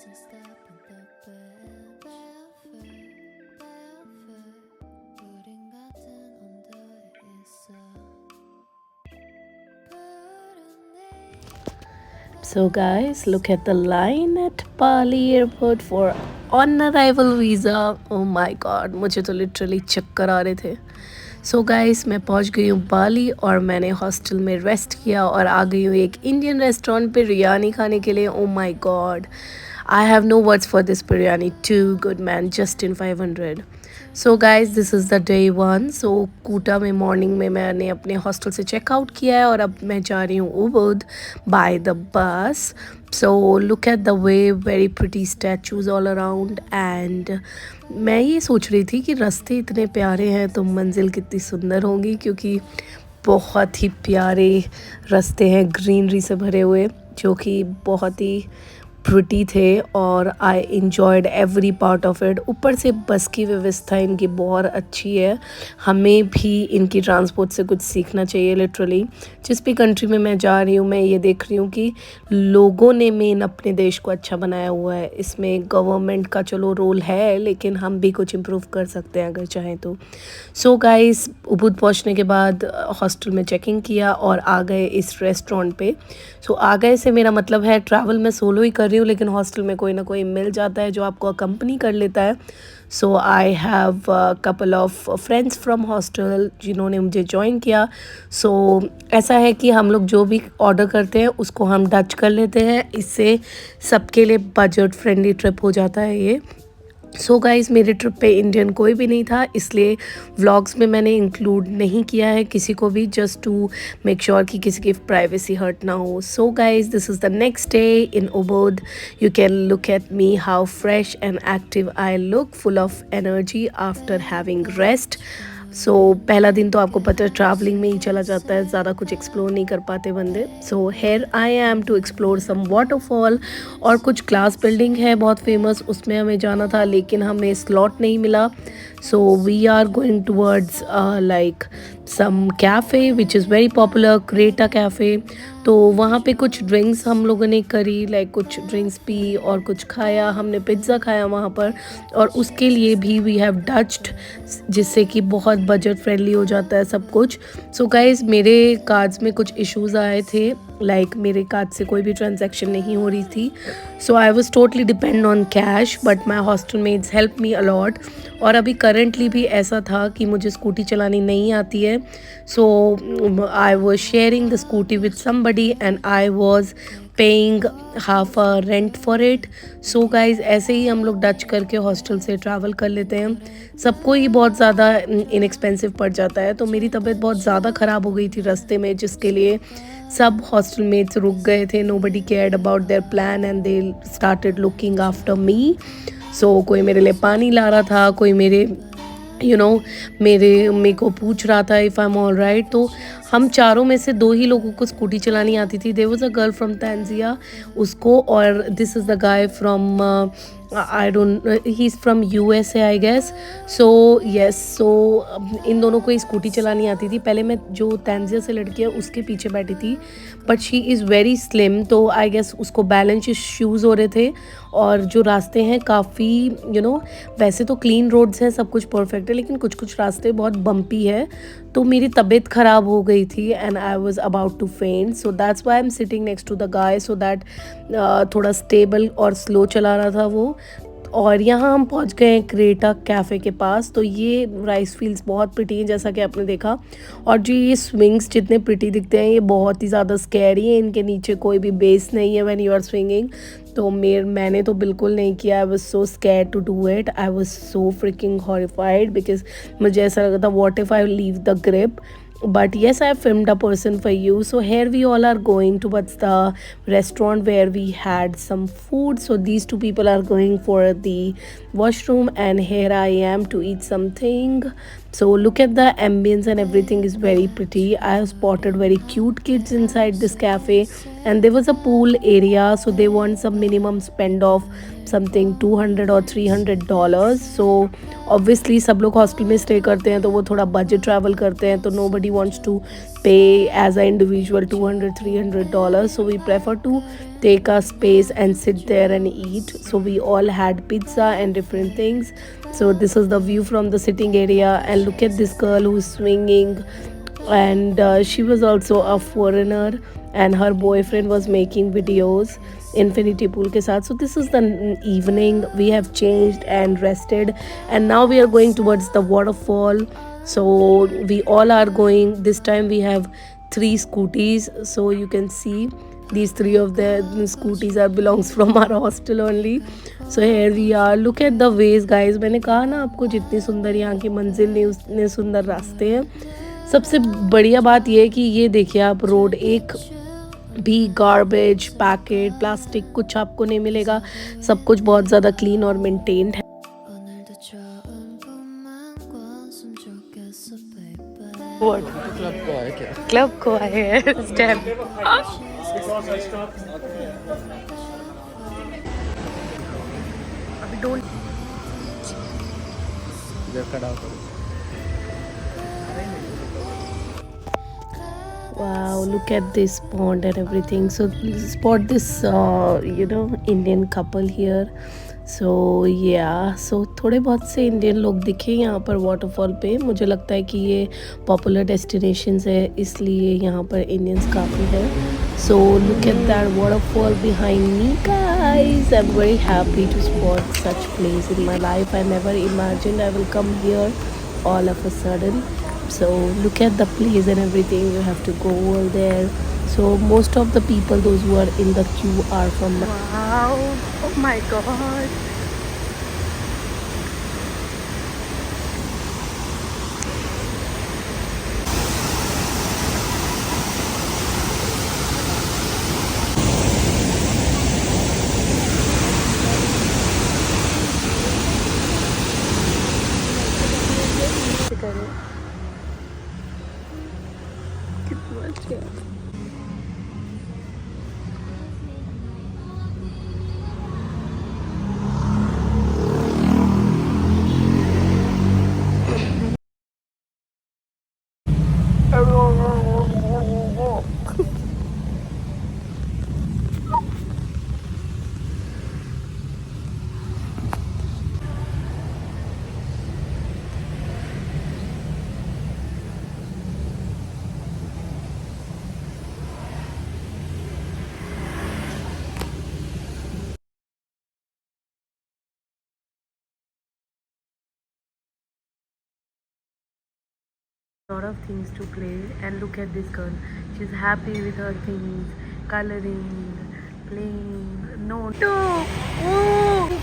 Som stappled velvet, 우린 같은 온도에 있어. So guys, look at the line at Bali airport for on arrival visa. Oh my god, मुझे तो literally चक्कर आ रहे थे. So guys मैं पहुंच गई हूँ बाली और मैंने हॉस्टल में रेस्ट किया और आ गई हूँ एक इंडियन रेस्टोरेंट पे बिरयानी खाने के लिए. Oh my god, I have no words for this biryani. Too good man, just in 500. So guys this is the day 1. सो कोटा में मॉर्निंग में मैंने अपने हॉस्टल से चेकआउट किया है और अब मैं जा रही हूँ Ubud by the bus. So look at the way, very pretty statues all around. And मैं ये सोच रही थी कि रास्ते इतने प्यारे हैं तो मंजिल कितनी सुंदर होंगी, क्योंकि बहुत ही प्यारे रास्ते हैं ग्रीनरी से भरे हुए जो कि बहुत ही प्रिटी थे और आई enjoyed every part of it. ऊपर से बस की व्यवस्था इनकी बहुत अच्छी है. हमें भी इनकी ट्रांसपोर्ट से कुछ सीखना चाहिए. लिटरली जिस भी कंट्री में मैं जा रही हूँ मैं ये देख रही हूँ कि लोगों ने मेन अपने देश को अच्छा बनाया हुआ है. इसमें गवर्नमेंट का चलो रोल है, लेकिन हम भी कुछ इम्प्रूव कर सकते हैं अगर चाहें तो. सो गाइस उबुद पहुँचने के बाद हॉस्टल में चेकिंग किया और आ गए इस रेस्टोरेंट पे. सो आ गए से मेरा मतलब है ट्रैवल मैं सोलो ही कर रही हूँ, लेकिन हॉस्टल में कोई ना कोई मिल जाता है जो आपको अकम्पनी कर लेता है. So I have couple of friends from hostel जिन्होंने मुझे ज्वाइन किया. सो ऐसा है कि हम लोग जो भी ऑर्डर करते हैं उसको हम डच कर लेते हैं. इससे सबके लिए बजट फ्रेंडली ट्रिप हो जाता है ये. सो गाइज़ मेरे ट्रिप पे इंडियन कोई भी नहीं था, इसलिए व्लॉग्स में मैंने इंक्लूड नहीं किया है किसी को भी, जस्ट टू मेक श्योर कि किसी की प्राइवेसी हर्ट ना हो. So guys this is the next day in Ubud. You can look at me how fresh and active I look, full of energy after having rest. So पहला दिन तो आपको पता है ट्रैवलिंग में ही चला जाता है, ज़्यादा कुछ एक्सप्लोर नहीं कर पाते बंदे. So here I am to explore some waterfall और कुछ ग्लास बिल्डिंग है बहुत फेमस, उसमें हमें जाना था लेकिन हमें स्लॉट नहीं मिला. So we are going towards like some cafe which is very popular, Creta cafe. तो वहाँ पे कुछ ड्रिंक्स हम लोगों ने करी, लाइक कुछ ड्रिंक्स पी और कुछ खाया. हमने पिज़्ज़ा खाया वहाँ पर और उसके लिए भी वी हैव डच्ड, जिससे कि बहुत बजट फ्रेंडली हो जाता है सब कुछ. सो गाइज़ मेरे कार्ड्स में कुछ इश्यूज़ आए थे, लाइक मेरे कार्ड से कोई भी ट्रांजैक्शन नहीं हो रही थी. So I was totally depend on cash, but my hostel mates help me a lot. और अभी करेंटली भी ऐसा था कि मुझे स्कूटी चलानी नहीं आती है. So I was sharing the scooty with somebody and I was paying half a rent for it. So guys ऐसे ही हम लोग डच करके हॉस्टल से ट्रैवल कर लेते हैं. सबको ही बहुत ज़्यादा इनएक्सपेंसिव पड़ जाता है. तो मेरी तबीयत बहुत ज़्यादा ख़राब हो गई थी रास्ते में, जिसके लिए सब हॉस्टल मेट्स रुक गए थे. Nobody cared about their plan and they started looking after me. So कोई मेरे लिए पानी ला रहा था, कोई मेरे मेरे को पूछ रहा था if I am all right. तो हम चारों में से 2 ही लोगों को स्कूटी चलानी आती थी. There was a girl from Tanzania, उसको, और this is the guy from I don't, he is from USA I guess. So yes, so इन दोनों को ही स्कूटी चलानी आती थी. पहले मैं जो तंजानिया से लड़की है उसके पीछे बैठी थी, but she is very slim, तो आई गेस उसको बैलेंस इश्यूज़ हो रहे थे. और जो रास्ते हैं काफ़ी वैसे तो क्लीन रोड्स हैं, सब कुछ परफेक्ट है, लेकिन कुछ कुछ रास्ते बहुत बम्पी है. तो मेरी तबीयत ख़राब हो गई थी and I was about to faint. So that's why I am sitting next to the guy, so that थोड़ा स्टेबल और स्लो चला रहा था वो. और यहाँ हम पहुँच गए क्रेटा कैफ़े के पास. तो ये राइस फील्ड्स बहुत प्रिटी हैं जैसा कि आपने देखा, और जो ये स्विंग्स जितने प्रिटी दिखते हैं ये बहुत ही ज़्यादा स्कैरी है. इनके नीचे कोई भी बेस नहीं है व्हेन यू आर स्विंगिंग. तो मैंने तो बिल्कुल नहीं किया. I was so scared to do it. I was so freaking horrified because मुझे ऐसा लगा था what if I leave the grip. But yes, I filmed a person for you. So here we all are going towards the restaurant where we had some food. So these 2 people are going for the washroom and here I am to eat something. So look at the ambience and everything is very pretty. I have spotted very cute kids inside this cafe and there was a pool area, so they want some minimum spend of something $200 or $300. So obviously सब लोग hostel में stay करते हैं तो वो थोड़ा budget travel करते हैं, तो nobody wants to pay as a individual $200-300. So we prefer to take a space and sit there and eat. So we all had pizza and different things. So this is the view from the sitting area, and look at this girl who's swinging, and she was also a foreigner, and her boyfriend was making videos infinity pool ke sath. So this is the evening. We have changed and rested, and now we are going towards the waterfall. So we all are going. This time we have three scooties, so you can see these three of the scooties are belongs from our hostel only. So here we are. Look at the ways guys. मैंने कहा ना आपको, जितनी सुंदर यहाँ की मंजिल नहीं उतने सुंदर रास्ते हैं. सबसे बढ़िया बात ये है कि ये देखिए आप, रोड एक भी गार्बेज पैकेट प्लास्टिक कुछ आपको नहीं मिलेगा. सब कुछ बहुत ज़्यादा क्लीन और मेंटेन्ड है. क्लब को आए हैं स्टेप. अभी don't. Wow, look at this pond and everything. So spot this Indian couple here. So yeah, so थोड़े बहुत से इंडियन लोग दिखे यहाँ पर वाटरफॉल पे. मुझे लगता है कि ये पॉपुलर डेस्टिनेशंस है, इसलिए यहाँ पर इंडियंस काफ़ी है. So look at that waterfall behind me guys. I'm very happy to spot such place in my life. I never imagined I will come here all of a sudden. So look at the place and everything. You have to go over there. So most of the people, those who are in the queue, are from. Wow! Oh my God! कितना अच्छा. Lot of things to play, and look at this girl. She's happy with her things, coloring, playing. No. Oh,